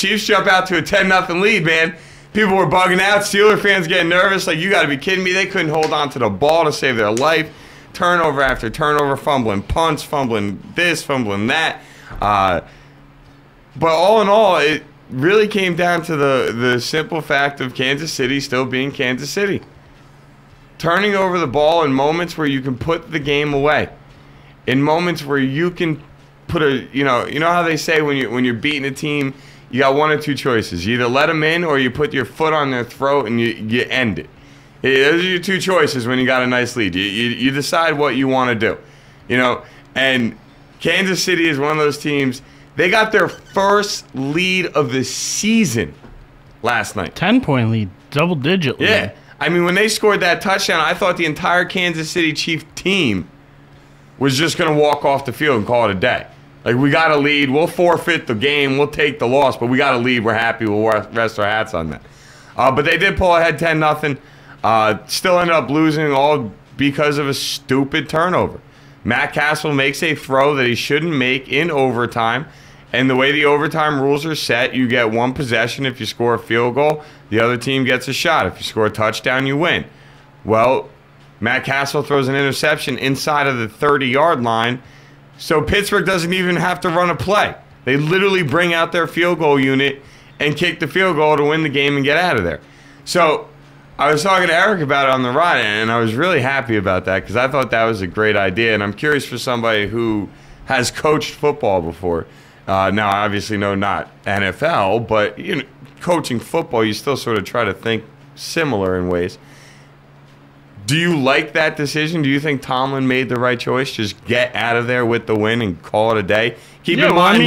Chiefs jump out to a 10-0 lead, man. People were bugging out. Steeler fans getting nervous. Like, you got to be kidding me. They couldn't hold on to the ball to save their life. Turnover after turnover, fumbling punts, fumbling this, fumbling that. But all in all, it really came down to the simple fact of Kansas City still being Kansas City. Turning over the ball in moments where you can put the game away. In moments where you can put a, you know how they say when you're beating a team, you got one or two choices. You either let them in or you put your foot on their throat and you end it. Those are your two choices when you got a nice lead. You decide what you want to do. And Kansas City is one of those teams. They got their first lead of the season last night. 10-point lead, double-digit lead. Yeah. I mean, when they scored that touchdown, I thought the entire Kansas City Chiefs team was just going to walk off the field and call it a day. Like, we got a lead. We'll forfeit the game. We'll take the loss, but we got a lead. We're happy. We'll rest our hats on that. But they did pull ahead 10-0. Still ended up losing all because of a stupid turnover. Matt Castle makes a throw that he shouldn't make in overtime. And the way the overtime rules are set, you get one possession if you score a field goal. The other team gets a shot. If you score a touchdown, you win. Well, Matt Castle throws an interception inside of the 30-yard line, so Pittsburgh doesn't even have to run a play. They literally bring out their field goal unit and kick the field goal to win the game and get out of there. So I was talking to Eric about it on the ride, and I was really happy about that because I thought that was a great idea. And I'm curious for somebody who has coached football before. Now, obviously, no, not NFL, but coaching football, you still sort of try to think similar in ways. Do you like that decision? Do you think Tomlin made the right choice? Just get out of there with the win and call it a day? Keep in mind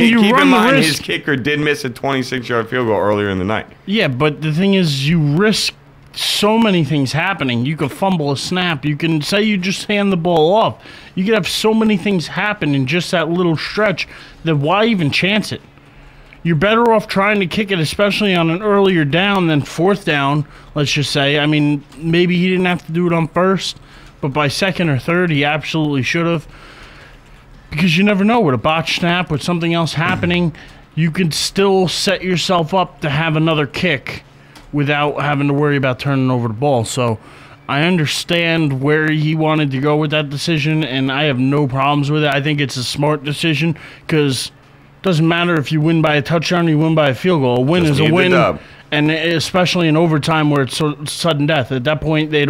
his kicker did miss a 26-yard field goal earlier in the night. Yeah, but the thing is, you risk so many things happening. You could fumble a snap. You can say you just hand the ball off. You could have so many things happen in just that little stretch that why even chance it? You're better off trying to kick it, especially on an earlier down than fourth down, let's just say. I mean, maybe he didn't have to do it on first, but by second or third, he absolutely should have. Because you never know, with a botched snap, with something else happening, you could still set yourself up to have another kick without having to worry about turning over the ball. So I understand where he wanted to go with that decision, and I have no problems with it. I think it's a smart decision because it doesn't matter if you win by a touchdown or you win by a field goal. A win is a win, and especially in overtime where it's sudden death. At that point, they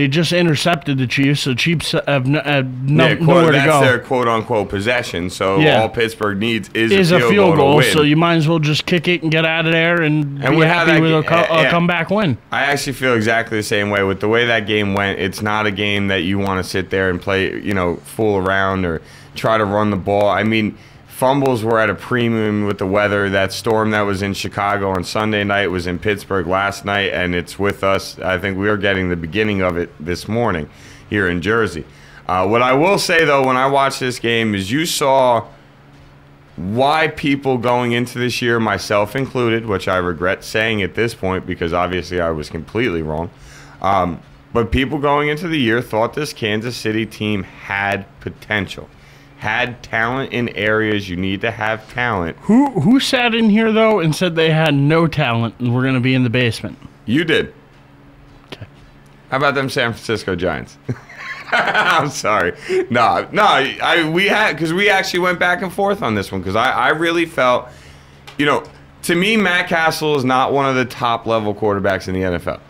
just intercepted the Chiefs, so Chiefs have nowhere to go. That's their quote-unquote possession, so all Pittsburgh needs is a field goal to win. So you might as well just kick it and get out of there and be happy with a comeback win. I actually feel exactly the same way. With the way that game went, it's not a game that you want to sit there and play, fool around or try to run the ball. I mean, fumbles were at a premium with the weather. That storm that was in Chicago on Sunday night was in Pittsburgh last night, and it's with us. I think we are getting the beginning of it this morning here in Jersey. What I will say, though, when I watched this game is you saw why people going into this year, myself included, which I regret saying at this point because obviously I was completely wrong, but people going into the year thought this Kansas City team had potential. Had talent in areas you need to have talent. Who sat in here, though, and said they had no talent and we're going to be in the basement? You did. Okay. How about them San Francisco Giants? I'm sorry. No, we actually went back and forth on this one because I really felt, to me, Matt Castle is not one of the top-level quarterbacks in the NFL.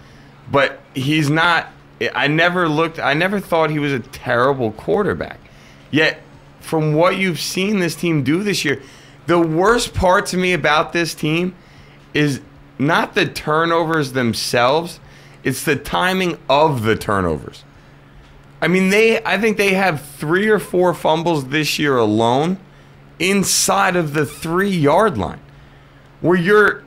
But he's not, I never thought he was a terrible quarterback. Yet, from what you've seen this team do this year, the worst part to me about this team is not the turnovers themselves, it's the timing of the turnovers. I mean, I think they have 3 or 4 fumbles this year alone inside of the 3-yard line, where you're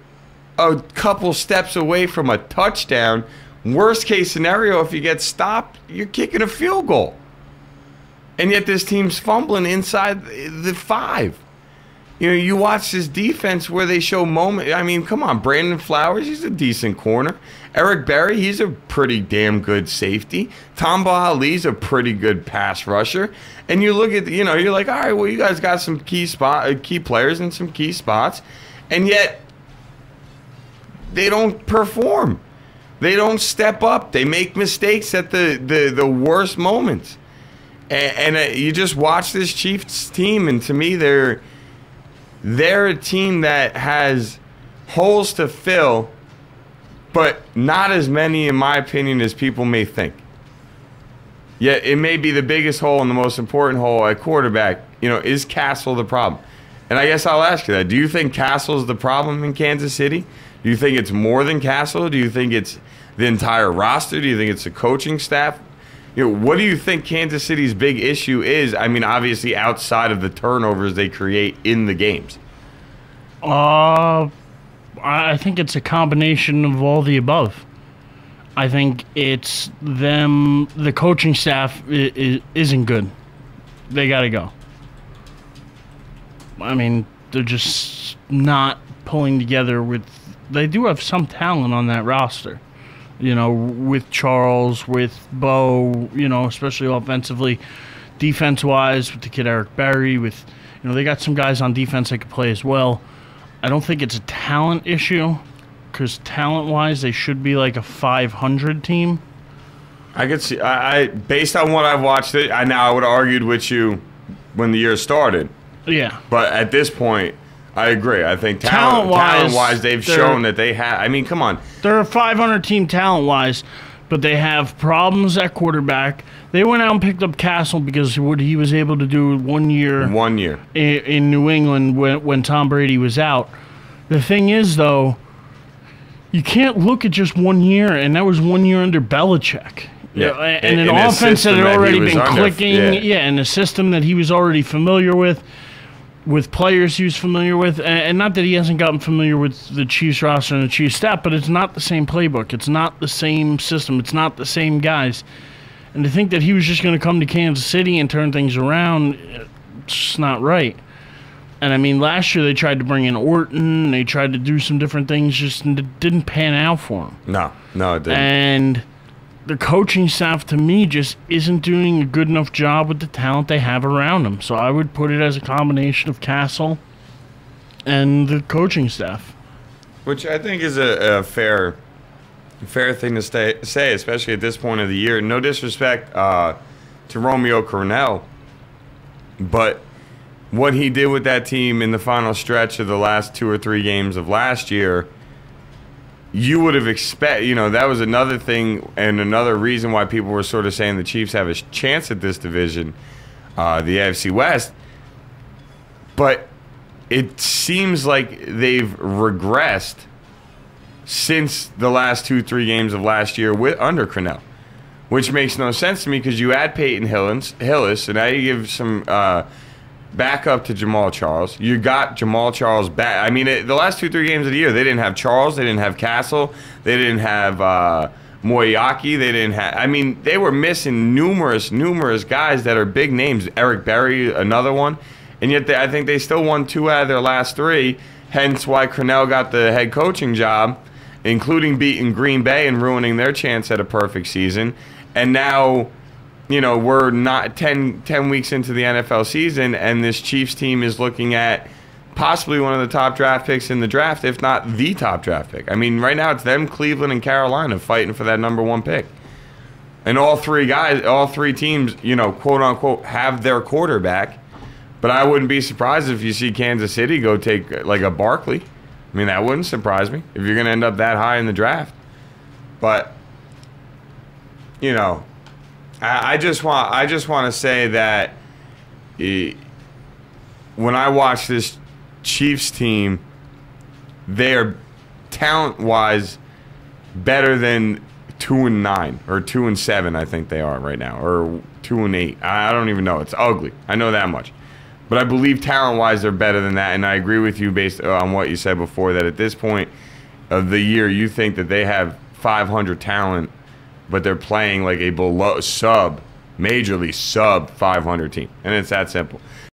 a couple steps away from a touchdown. Worst case scenario, if you get stopped, you're kicking a field goal. And yet this team's fumbling inside the 5. You watch this defense where they show moment. I mean, come on, Brandon Flowers, he's a decent corner. Eric Berry, he's a pretty damn good safety. Tamba Ali's a pretty good pass rusher. And you look at, you're like, all right, well, you guys got some key players in some key spots. And yet they don't perform. They don't step up. They make mistakes at the worst moments. And you just watch this Chiefs team, and to me, they're a team that has holes to fill, but not as many, in my opinion, as people may think. Yet it may be the biggest hole and the most important hole at quarterback. Is Castle the problem? And I guess I'll ask you that. Do you think Castle's the problem in Kansas City? Do you think it's more than Castle? Do you think it's the entire roster? Do you think it's the coaching staff? What do you think Kansas City's big issue is? I mean, obviously outside of the turnovers they create in the games. I think it's a combination of all the above. I think it's them. The coaching staff isn't good. They got to go. I mean, they're just not pulling together with. They do have some talent on that roster, with Charles, with Bo, especially offensively, defense-wise, with the kid Eric Berry, with, they got some guys on defense that could play as well. I don't think it's a talent issue, because talent-wise, they should be like a 500 team. I could see. I based on what I've watched, I would have argued with you when the year started. Yeah. But at this point, I agree. I think talent-wise, they've shown that they have. I mean, come on. They're a 500 team talent-wise, but they have problems at quarterback. They went out and picked up Castle because what he was able to do 1 year. 1 year. In New England when Tom Brady was out. The thing is, though, you can't look at just 1 year, and that was 1 year under Belichick. Yeah. And an offense that had already been clicking. And a system that he was already familiar with players he was familiar with. And not that he hasn't gotten familiar with the Chiefs roster and the Chiefs staff, but it's not the same playbook. It's not the same system. It's not the same guys. And to think that he was just going to come to Kansas City and turn things around, it's just not right. And, I mean, last year they tried to bring in Orton. They tried to do some different things, just didn't pan out for him. No, it didn't. And the coaching staff, to me, just isn't doing a good enough job with the talent they have around them. So I would put it as a combination of Castle and the coaching staff. Which I think is a fair thing to say, especially at this point of the year. No disrespect to Romeo Cornell, but what he did with that team in the final stretch of the last 2 or 3 games of last year, you would have expected, that was another thing and another reason why people were sort of saying the Chiefs have a chance at this division, the AFC West. But it seems like they've regressed since the last 2-3 games of last year under Cornell, which makes no sense to me because you add Peyton Hillis, and now you give some backup to Jamal Charles. You got Jamal Charles back. I mean, the last 2-3 games of the year, they didn't have Charles, they didn't have Castle, they didn't have Moyaki, they didn't have. I mean, they were missing numerous guys that are big names. Eric Berry, another one, and yet I think they still won 2 out of their last 3. Hence why Cornell got the head coaching job, including beating Green Bay and ruining their chance at a perfect season. And now, we're not 10 weeks into the NFL season, and this Chiefs team is looking at possibly one of the top draft picks in the draft, if not the top draft pick. I mean, right now it's them, Cleveland, and Carolina fighting for that number 1 pick. And all 3 teams, quote unquote, have their quarterback. But I wouldn't be surprised if you see Kansas City go take like a Barkley. I mean, that wouldn't surprise me if you're going to end up that high in the draft. But, I just want to say that when I watch this Chiefs team, they are talent-wise better than 2-9 or 2-7. I think they are right now, or 2-8. I don't even know. It's ugly. I know that much. But I believe talent-wise they're better than that, and I agree with you based on what you said before that at this point of the year you think that they have 500 talent, but they're playing like a majorly sub 500 team, and it's that simple.